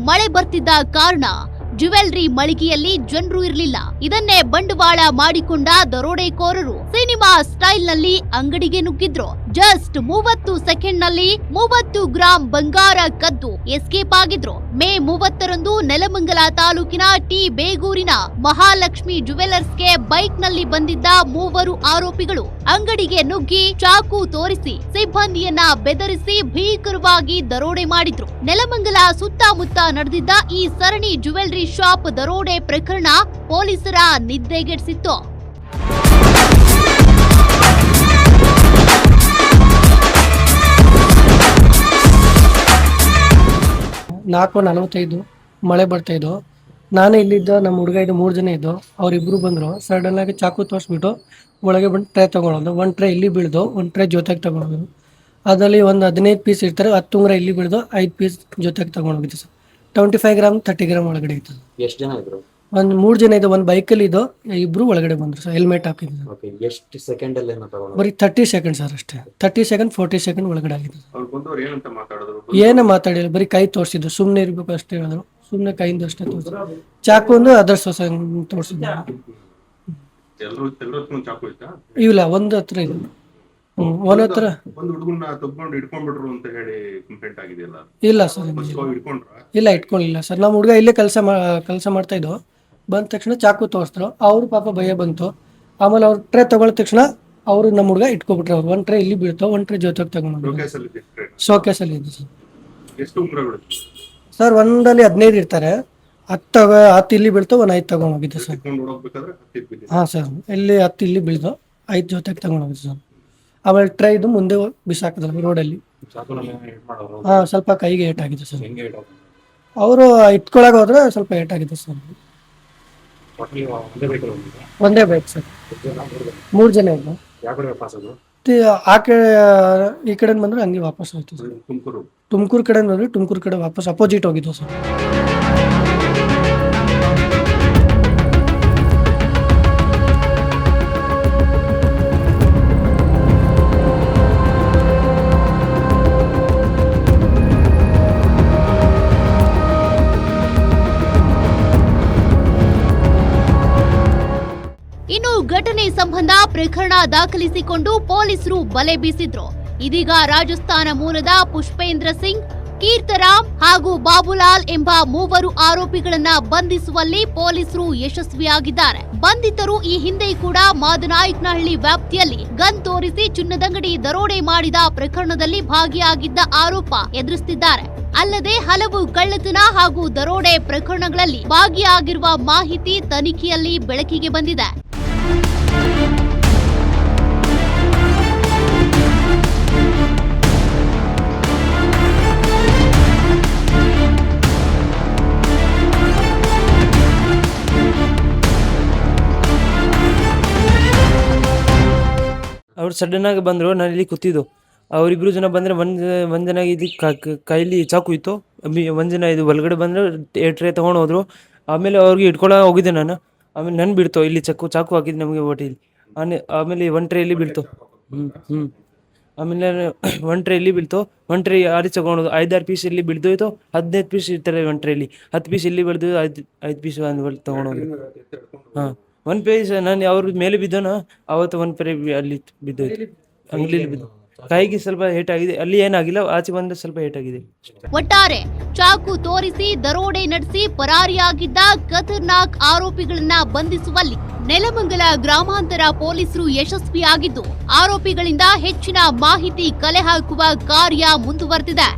ಮಳೆ ಬರ್ತಿದ್ದ ಕಾರಣ ಜ್ಯುವೆಲ್ರಿ ಮಳಿಗೆಯಲ್ಲಿ ಜನರು ಇರಲಿಲ್ಲ. ಇದನ್ನೇ ಬಂಡವಾಳ ಮಾಡಿಕೊಂಡ ದರೋಡೆಕೋರರು ಸಿನಿಮಾ ಸ್ಟೈಲ್ ನಲ್ಲಿ ಅಂಗಡಿಗೆ ನುಗ್ಗಿದ್ರು. ಜಸ್ಟ್ 30 ಸೆಕೆಂಡ್ ನಲ್ಲಿ 30 ಗ್ರಾಂ ಬಂಗಾರ ಕದ್ದು ಎಸ್ಕೇಪ್ ಆಗಿದ್ರು. ಮೇ 30ರಂದು ನೆಲಮಂಗಲ ತಾಲೂಕಿನ ಟಿ ಬೇಗೂರಿನ ಮಹಾಲಕ್ಷ್ಮಿ ಜ್ಯುವೆಲರ್ಸ್ಗೆ ಬೈಕ್ ನಲ್ಲಿ ಬಂದಿದ್ದ 3 ಆರೋಪಿಗಳು ಅಂಗಡಿಗೆ ನುಗ್ಗಿ ಚಾಕು ತೋರಿಸಿ ಸಿಬ್ಬಂದಿಯನ್ನ ಬೆದರಿಸಿ ಭೀಕರವಾಗಿ ದರೋಡೆ ಮಾಡಿದ್ರು. ನೆಲಮಂಗಲ ಸುತ್ತಮುತ್ತ ನಡೆದಿದ್ದ ಈ ಸರಣಿ ಜ್ಯುವೆಲ್ರಿ ಶಾಪ್ ದರೋಡೆ ಪ್ರಕರಣ ಪೊಲೀಸರ ನಿದ್ದೆಗೆಡಿಸಿತ್ತು. 4:45 ಮಳೆ ಬರ್ತಾ ಇದ್ದು, ನಾನು ಇಲ್ಲಿದ್ದ, ನಮ್ಮ ಹುಡುಗ ಇದ್ದು 3 ಜನ ಇದ್ದು. ಅವರಿಬ್ಬರು ಬಂದರು. ಸಡನ್ ಆಗಿ ಚಾಕು ತೋರಿಸ್ಬಿಟ್ಟು ಒಳಗೆ ಬಂದು ಟ್ರೇ ತೊಗೊಳೋದು. ಒಂದು ಟ್ರೇ ಇಲ್ಲಿ ಬೀಳ್ದು, ಒಂದು ಟ್ರೇ ಜೊತೆಗೆ ತೊಗೊಳೋದು. ಅದರಲ್ಲಿ ಒಂದು 15 ಪೀಸ್ ಇರ್ತಾರೆ. 10 ಉಂಗುರ ಇಲ್ಲಿ ಬೀಳ್ದು, 5 ಪೀಸ್ ಜೊತೆಗೆ ತೊಗೊಂಡೋಗಿದ್ದು ಸರ್. 25 ಗ್ರಾಮ್ 30 ಗ್ರಾಮ್ ಒಳಗಡೆ ಇತ್ತು. ಎಷ್ಟು ಜನ ಇದ್ರು? ಒಂದು 3 ಜನ ಇದ್ದು. ಒಂದು ಬೈಕಲ್ಲಿ ಇದ್ದು, ಇಬ್ರು ಒಳಗಡೆ ಬಂದರು ಸರ್. ಹೆಲ್ಮೆಟ್ ಹಾಕಿದ್ರು. ಎಷ್ಟು ಸೆಕೆಂಡ್ ಅಲ್ಲಿ ಬರೀ 30 ಸೆಕೆಂಡ್ ಸರ್ ಅಷ್ಟೇ. 30 ಸೆಕೆಂಡ್ 40 ಸೆಕೆಂಡ್ ಒಳಗಡೆ ಆಗಿದೆ. ಏನು ಮಾತಾಡಿಲ್ಲ, ಬರೀ ಕೈ ತೋರಿಸಿದ್ದು. ಸುಮ್ಮನೆ ಇರ್ಬೇಕು ಅಷ್ಟೇ ಹೇಳಿದ್ರು. ಸುಮ್ಮನೆ ಕೈಯಿಂದ ಅಷ್ಟೇ ತೋರಿಸಿದ್ರು. ಚಾಕು ಒಂದು ಅದರ್ಸ್ ತೋರಿಸಿದ್ರು. ಇಲ್ಲ, ಒಂದು ಹತ್ರ ಇದೆ. ಒಂದ್ ಹತ್ರ ಇಲ್ಲ ಸರ್, ಇಲ್ಲ ಇಟ್ಕೊಂಡಿಲ್ಲ ಸರ್. ನಮ್ಮ ಹುಡುಗ ಇಲ್ಲೇ ಕೆಲಸ ಮಾಡ್ತಾ ಇದ್ದು. ಬಂದ ತಕ್ಷಣ ಚಾಕು ತೋರಿಸಿದ್ರು. ಅವ್ರು ಪಾಪ ಭಯ ಬಂತು. ಆಮೇಲೆ ಅವ್ರು ಟ್ರೇ ತಗೊಳ್ಳ ತಕ್ಷಣ ಅವರು ನಮ್ಮ ಹುಡುಗ ಇಟ್ಕೊಬಿಟ್ರು. ಅವ್ರು ಒಂದು ಟ್ರೇ ಇಲ್ಲಿ ಬೀಳ್ತಾವ, ಒಂದು ಟ್ರೇ ಜೊತೆಗೆ ತಗೊಂಡು ಶೋಕೇಸಲ್ಲಿ ಇದೆ ಸರ್. ಸರ್ ಒಂದಲ್ಲಿ 15 ಇರ್ತಾರೆ. 10 ಇಲ್ಲಿ ಬೀಳ್ತಾವ, ಒಂದು 5 ತಗೊಂಡೋಗಿದ್ದೆ ಸರ್. ಹಾಂ ಸರ್, ಇಲ್ಲಿ 10 ಇಲ್ಲಿ ಬೀಳ್ದು, 5 ಜೊತೆಗೆ ತಗೊಂಡೋಗಿದ್ದೆ ಸರ್. ಆಮೇಲೆ ಟ್ರೈ ಇದು ಮುಂದೆ ಬಿಸಾಕಿದ್ರು ರೋಡಲ್ಲಿ. ಹಾಂ, ಸ್ವಲ್ಪ ಕೈಗೆ ಏಟಾಗಿದೆ ಸರ್. ಅವರು ಇಟ್ಕೊಳಕ್ ಹೋದ್ರೆ ಸ್ವಲ್ಪ ಏಟಾಗಿದೆ ಸರ್. ಒಂದೇ ಬೈಕ್ ಸರ್. 3 ಜನ ಇದ್ದು. ಆ ಕಡೆ ಈ ಕಡೆ ಬಂದ್ರೆ ಹಂಗೆ ವಾಪಸ್ ಹೋಯ್ತು ಸರ್. ತುಮಕೂರು ಕಡೆ ಬಂದ್ರೆ ತುಮಕೂರು ಕಡೆ ವಾಪಸ್ ಅಪೋಸಿಟ್ ಹೋಗಿದ್ದು ಸರ್. ಇನ್ನು ಘಟನೆ ಸಂಬಂಧ ಪ್ರಕರಣ ದಾಖಲಿಸಿಕೊಂಡು ಪೊಲೀಸರು ಬಲೆ ಬೀಸಿದ್ರು. ಇದೀಗ ರಾಜಸ್ಥಾನ ಮೂಲದ ಪುಷ್ಪೇಂದ್ರ ಸಿಂಗ್, ಕೀರ್ತರಾಮ್ ಹಾಗೂ ಬಾಬುಲಾಲ್ ಎಂಬ 3 ಆರೋಪಿಗಳನ್ನ ಬಂಧಿಸುವಲ್ಲಿ ಪೊಲೀಸರು ಯಶಸ್ವಿಯಾಗಿದ್ದಾರೆ. ಬಂಧಿತರು ಈ ಹಿಂದೆ ಕೂಡ ಮಾದನಾಯಕನಹಳ್ಳಿ ವ್ಯಾಪ್ತಿಯಲ್ಲಿ ಗನ್ ತೋರಿಸಿ ಚಿನ್ನದಂಗಡಿ ದರೋಡೆ ಮಾಡಿದ ಪ್ರಕರಣದಲ್ಲಿ ಭಾಗಿಯಾಗಿದ್ದ ಆರೋಪ ಎದುರಿಸುತ್ತಿದ್ದಾರೆ. ಅಲ್ಲದೆ ಹಲವು ಕಳ್ಳತನ ಹಾಗೂ ದರೋಡೆ ಪ್ರಕರಣಗಳಲ್ಲಿ ಭಾಗಿಯಾಗಿರುವ ಮಾಹಿತಿ ತನಿಖೆಯಲ್ಲಿ ಬೆಳಕಿಗೆ ಬಂದಿದೆ. ಅವ್ರು ಸಡನ್ ಆಗಿ ಬಂದರು. ನಾನು ಇಲ್ಲಿ ಕೂತಿದ್ದು. ಅವರಿಬ್ರು ಜನ ಬಂದರೆ ಒಂದು ಜನ ಇದು ಕೈಲಿ ಚಾಕು ಇತ್ತು. ಒಂದು ಜನ ಇದು ಒಳಗಡೆ ಬಂದರೆ ಟ್ರೇ ತೊಗೊಂಡು ಹೋದ್ರು. ಆಮೇಲೆ ಅವ್ರಿಗೆ ಇಟ್ಕೊಳ್ಳೋ ಹೋಗಿದ್ದೆ ನಾನು. ಆಮೇಲೆ ನನ್ನ ಬಿಡ್ತು, ಇಲ್ಲಿ ಚಾಕು ಹಾಕಿದ್ದು ನಮಗೆ ಓಟಿಲಿ. ಆಮೇಲೆ 1 ಟ್ರೇ ಇಲ್ಲಿ ಬೀಳ್ತು. ಆಮೇಲೆ 1 ಟ್ರೇ ಇಲ್ಲಿ ಬೀಳ್ತು. 1 ಟ್ರೇ ಆರಿ ತಗೊಂಡು 5-6 ಪೀಸ್ ಇಲ್ಲಿ ಬಿಡ್ದೋಯ್ತು. 15 ಪೀಸ್ ಇರ್ತಾರೆ 1 ಟ್ರೇಲಿ. 10 ಪೀಸ್ ಇಲ್ಲಿ ಬಿಡ್ದು 5 ಪೀಸ್ ತೊಗೊಂಡೋಗಿ. ಹಾಂ, 1 ಪೀಸ್ ನಾನು ಅವ್ರ ಮೇಲೆ ಬಿದ್ದೋನ. ಅವತ್ತು 1 ಟ್ರೇ ಅಲ್ಲಿ ಬಿದ್ದೋಯ್ತು, ಅಂಗಡಿಲಿ ಬಿದ್ದು. ಕೈಗೆ ಸ್ವಲ್ಪ ಏಟಾಗಿದೆ, ಅಲ್ಲಿ ಏನಾಗಿಲ್ಲ. ಆಚೆ ಬಂದ್ರೆ ಸ್ವಲ್ಪ ಏಟಾಗಿದೆ. ಒಟ್ಟಾರೆ ಚಾಕು ತೋರಿಸಿ ದರೋಡೆ ನಡೆಸಿ ಪರಾರಿಯಾಗಿದ್ದ ಖತರ್ನಾಕ್ ಆರೋಪಿಗಳನ್ನ ಬಂಧಿಸುವಲ್ಲಿ ನೆಲಮಂಗಲ ಗ್ರಾಮಾಂತರ ಪೊಲೀಸರು ಯಶಸ್ವಿಯಾಗಿದ್ದು, ಆರೋಪಿಗಳಿಂದ ಹೆಚ್ಚಿನ ಮಾಹಿತಿ ಕಲೆ ಹಾಕುವ ಕಾರ್ಯ ಮುಂದುವರೆದಿದೆ.